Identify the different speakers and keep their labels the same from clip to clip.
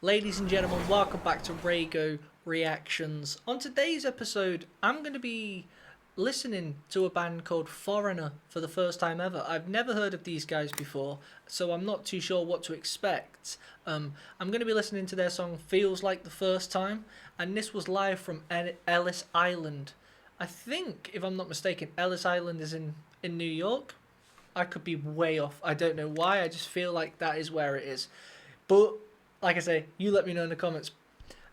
Speaker 1: Ladies and gentlemen, welcome back to RAYGO Reactions. On today's episode, I'm going to be listening to a band called Foreigner for the first time ever. I've never heard of these guys before, so I'm not too sure what to expect. I'm going to be listening to their song Feels Like the First Time, and this was live from Ellis Island. I think, if I'm not mistaken, Ellis Island is in New York. I could be way off. I don't know why, I just feel like that is where it is. But like I say, you let me know in the comments.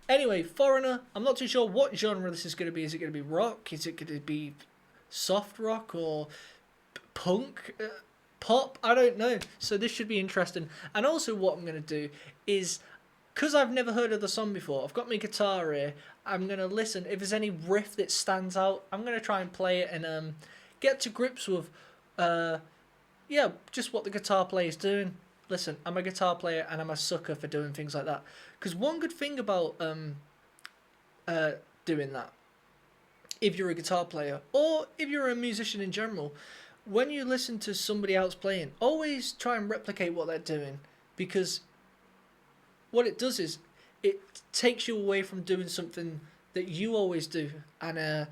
Speaker 1: Anyway, Foreigner, I'm not too sure what genre this is going to be. Is it going to be rock? Is it going to be soft rock or punk? Pop? I don't know. So this should be interesting. And also what I'm going to do is, because I've never heard of the song before, I've got my guitar here. I'm going to listen. If there's any riff that stands out, I'm going to try and play it and get to grips with, just what the guitar player is doing. Listen, I'm a guitar player and I'm a sucker for doing things like that. Because one good thing about doing that, if you're a guitar player or if you're a musician in general, when you listen to somebody else playing, always try and replicate what they're doing. Because what it does is it takes you away from doing something that you always do, and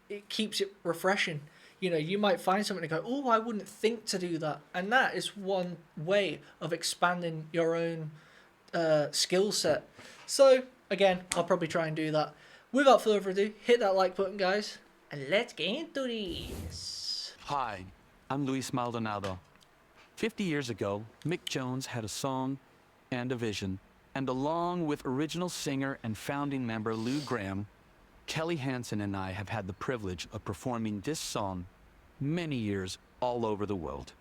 Speaker 1: it keeps it refreshing. You know, you might find something and go, oh, I wouldn't think to do that. And that is one way of expanding your own skill set. So, again, I'll probably try and do that. Without further ado, hit that like button, guys. And let's get into this.
Speaker 2: Hi, I'm Luis Maldonado. 50 years ago, Mick Jones had a song and a vision. And along with original singer and founding member Lou Gramm, Kelly Hansen and I have had the privilege of performing this song many years all over the world.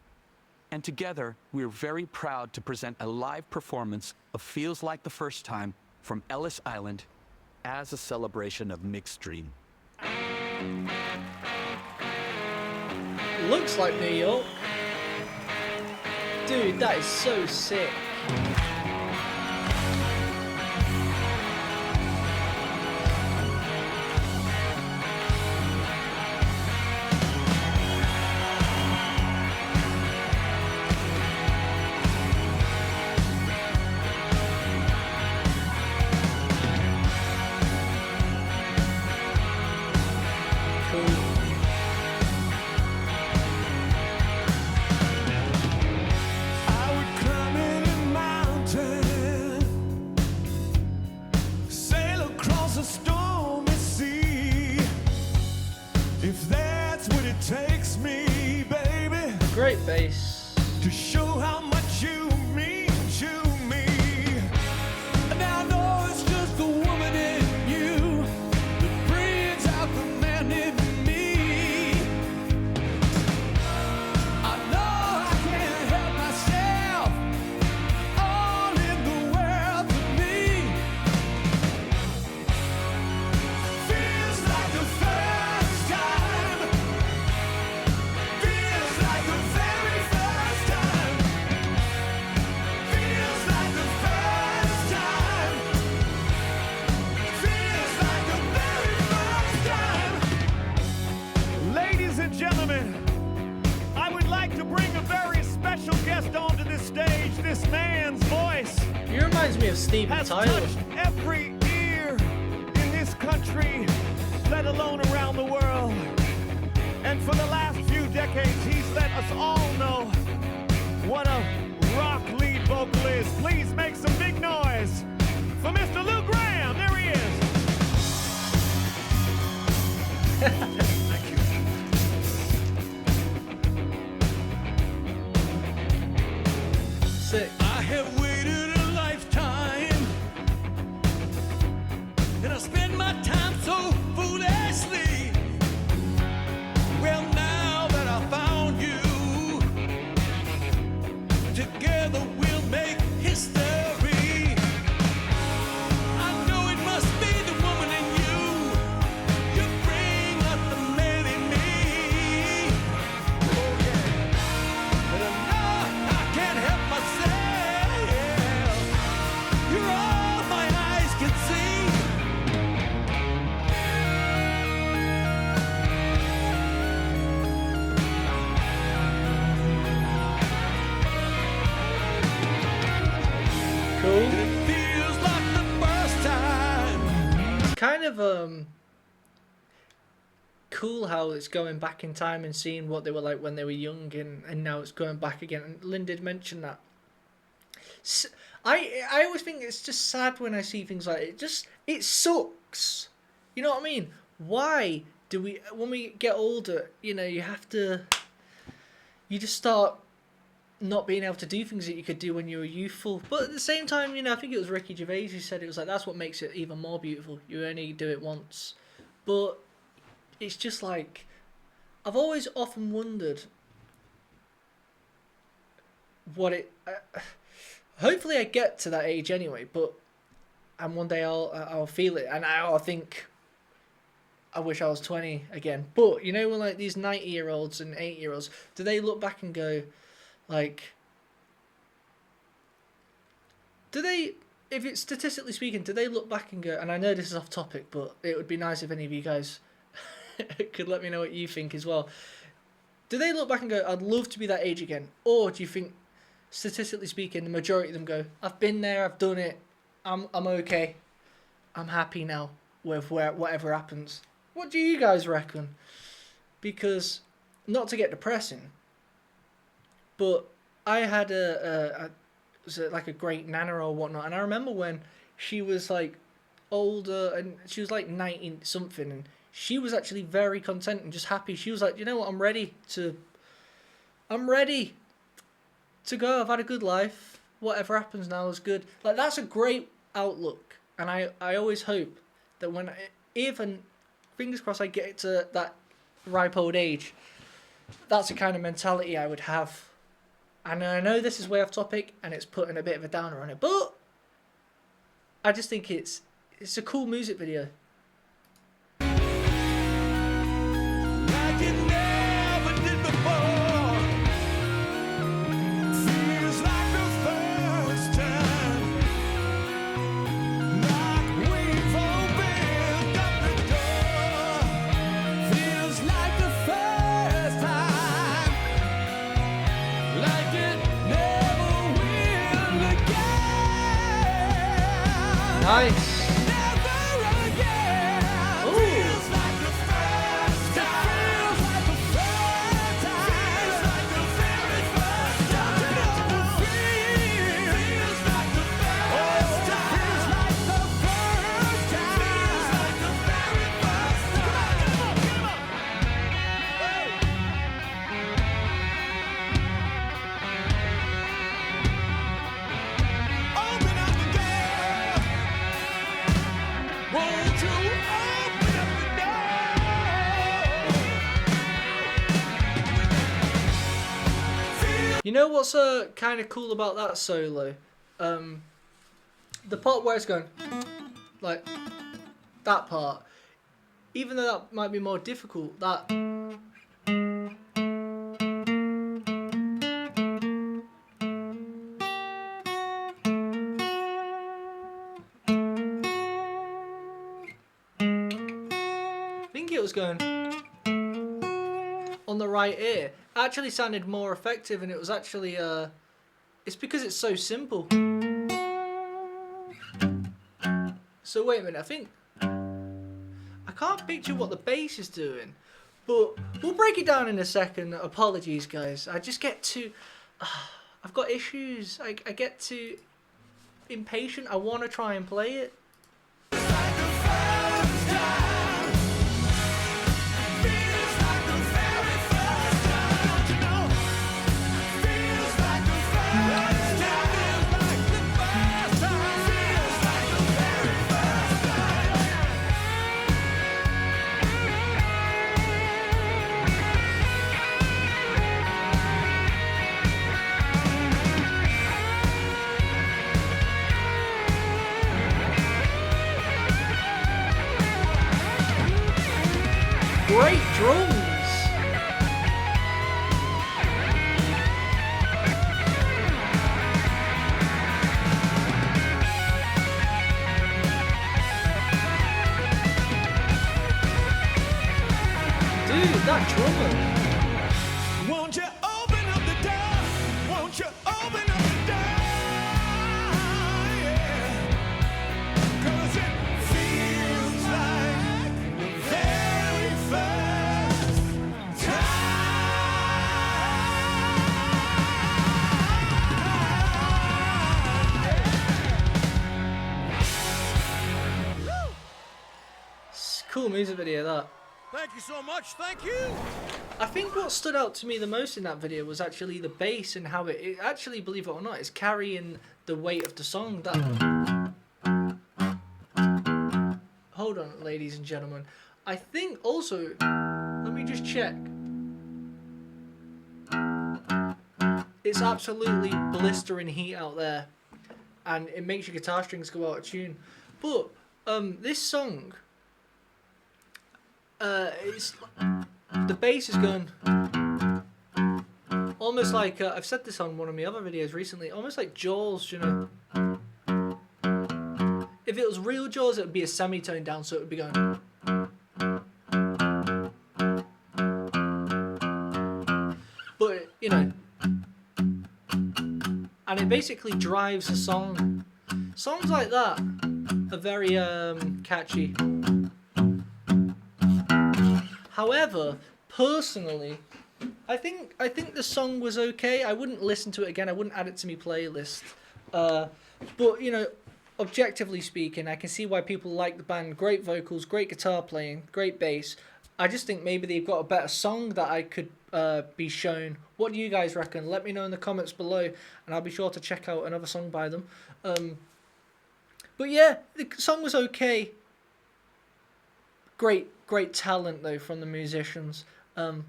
Speaker 2: And together, we're very proud to present a live performance of Feels Like the First Time from Ellis Island as a celebration of Mick's dream.
Speaker 1: Looks like New York. Dude, that is so sick. Great bass.
Speaker 3: To show how much you mean to me. Now I know it's just the woman in you that brings out the man in me. I know I can't help myself. All in the world for me. Feels like the first time. Feels like the very first time. Feels like the first time. Feels like the very first time. Ladies and gentlemen, I would like to bring a very special guest onto this stage. This man's voice
Speaker 1: He reminds me of Steven
Speaker 3: has
Speaker 1: Tyler.
Speaker 3: touched every ear in this country, let alone around the world. And for the last few decades, he's let us all know what a rock lead vocal is. Please make some big noise for Mr. Lou Gramm. There he is. Thank you.
Speaker 1: Sick.
Speaker 3: I have waited a lifetime, and I spend my time so foolishly. Well, now that I found you, together we'll make history.
Speaker 1: kind of cool how it's going back in time and seeing what they were like when they were young, and now it's going back again. And Lynn did mention that. I always think it's just sad when I see things like it. It sucks. You know what I mean? Why do we, when we get older, you know, you just start not being able to do things that you could do when you were youthful. But at the same time, you know, I think it was Ricky Gervais who said it was like, that's what makes it even more beautiful. You only do it once. But it's just like, I've always often wondered what it... hopefully I get to that age anyway, and one day I'll feel it, and I'll think, I wish I was 20 again. But, you know, when like these 90-year-olds and 8-year-olds, do they look back and go, like... if it's statistically speaking, do they look back and go, and I know this is off topic, but it would be nice if any of you guys could let me know what you think as well. Do they look back and go, I'd love to be that age again? Or do you think, statistically speaking, the majority of them go, I've been there, I've done it, I'm okay, I'm happy now with whatever happens? What do you guys reckon? Because, not to get depressing, but I had was it like a great nana or whatnot, and I remember when she was like older, and she was like 19 something, and she was actually very content and just happy. She was like, you know what, I'm ready to go. I've had a good life. Whatever happens now is good. Like, that's a great outlook. And I always hope that when, even, fingers crossed, I get to that ripe old age, that's the kind of mentality I would have. And I know this is way off topic, and it's putting a bit of a downer on it, but I just think it's a cool music video.
Speaker 3: Like you never did before. Feels like the first time. Like we've opened up the door. Feels like the first time. Like it never will again.
Speaker 1: Nice. You know what's kind of cool about that solo? The part where it's going, like, that part, even though that might be more difficult, that... I think it was going on the right ear. Actually sounded more effective, and it was actually it's because it's so simple. So wait a minute, I think I can't picture what the bass is doing, but we'll break it down in a second. Apologies guys, I just get too I've got issues. I get too impatient. I want to try and play it. Great drums! Dude, that drummer!
Speaker 3: Won't you open up the door? Won't you open up the door? Yeah. 'Cause it feels
Speaker 1: cool music video, that.
Speaker 3: Thank you so much. Thank you.
Speaker 1: I think what stood out to me the most in that video was actually the bass and how it actually, believe it or not, is carrying the weight of the song. That. Hold on, ladies and gentlemen. I think also, let me just check. It's absolutely blistering heat out there, and it makes your guitar strings go out of tune. But this song, it's the bass is going almost like I've said this on one of my other videos recently, almost like Jaws, you know. If it was real Jaws, it would be a semitone down, so it would be going. But you know, and it basically drives a song. Songs like that are very catchy. However, personally, I think the song was okay. I wouldn't listen to it again. I wouldn't add it to my playlist. But you know, objectively speaking, I can see why people like the band. Great vocals, great guitar playing, great bass. I just think maybe they've got a better song that I could be shown. What do you guys reckon? Let me know in the comments below, and I'll be sure to check out another song by them. But yeah, the song was okay. Great talent though from the musicians. Yeah,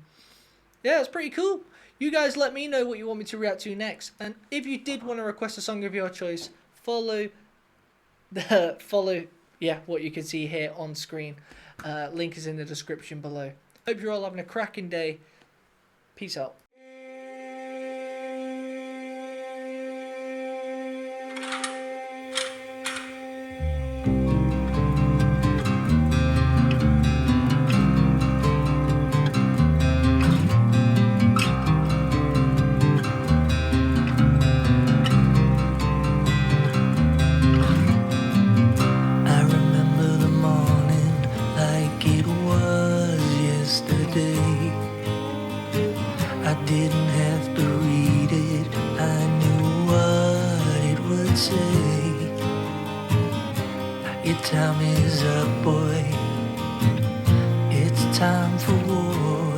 Speaker 1: it's pretty cool. You guys let me know what you want me to react to next, and if you did want to request a song of your choice, follow what you can see here on screen. Link is in the description below. Hope you're all having a cracking day. Peace out.
Speaker 4: I didn't have to read it, I knew what it would say. Your time is up, boy, it's time for war.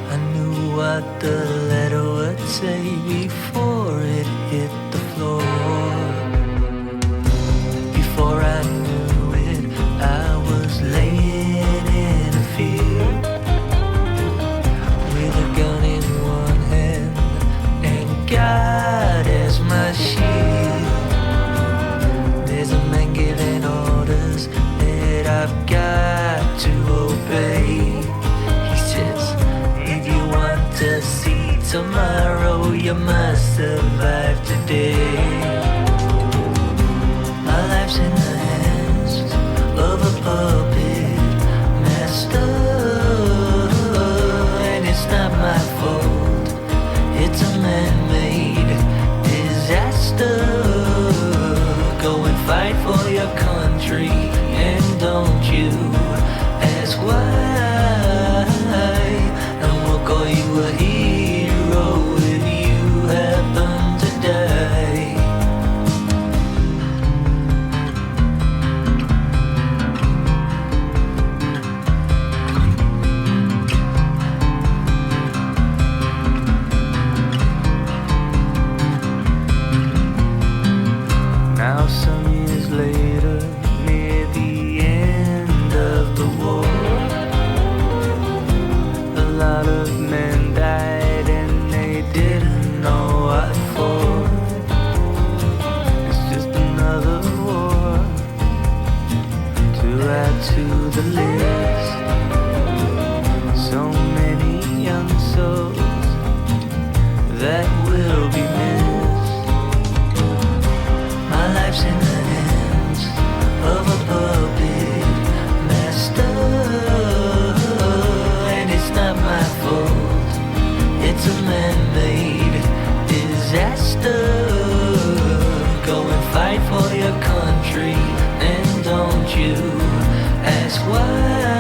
Speaker 4: I knew what the letter would say before it hit the floor. Before I knew it, I was laying in a field with a gun in one hand and God as my shield. There's a man giving orders that I've got to obey. He says, if you want to see tomorrow, you must survive today. My life's in the hands of a puppet master, and it's not my fault. It's a man-made disaster. Go and fight for your country, and don't you ask why. And we'll call you a hero if you happen to die. Now some years later, near the end of the war, a lot of men died and they didn't know what for. It's just another war to add to the list. So many young souls that will be missed. My life's in the hands of a puppet master, and it's not my fault. It's a man-made disaster. Go and fight for your country, and don't you ask why.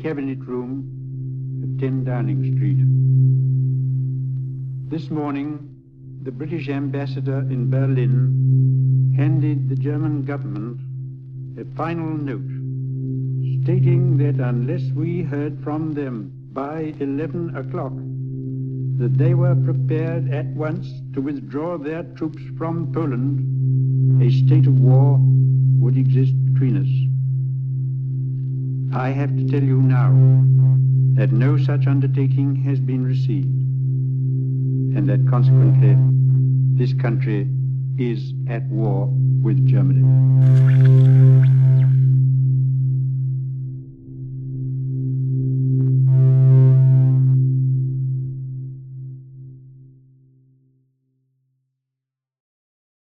Speaker 5: Cabinet Room at 10 Downing Street. This morning, the British ambassador in Berlin handed the German government a final note stating that unless we heard from them by 11 o'clock, that they were prepared at once to withdraw their troops from Poland, a state of war would exist between us. I have to tell you now that no such undertaking has been received, and that consequently this country is at war with Germany.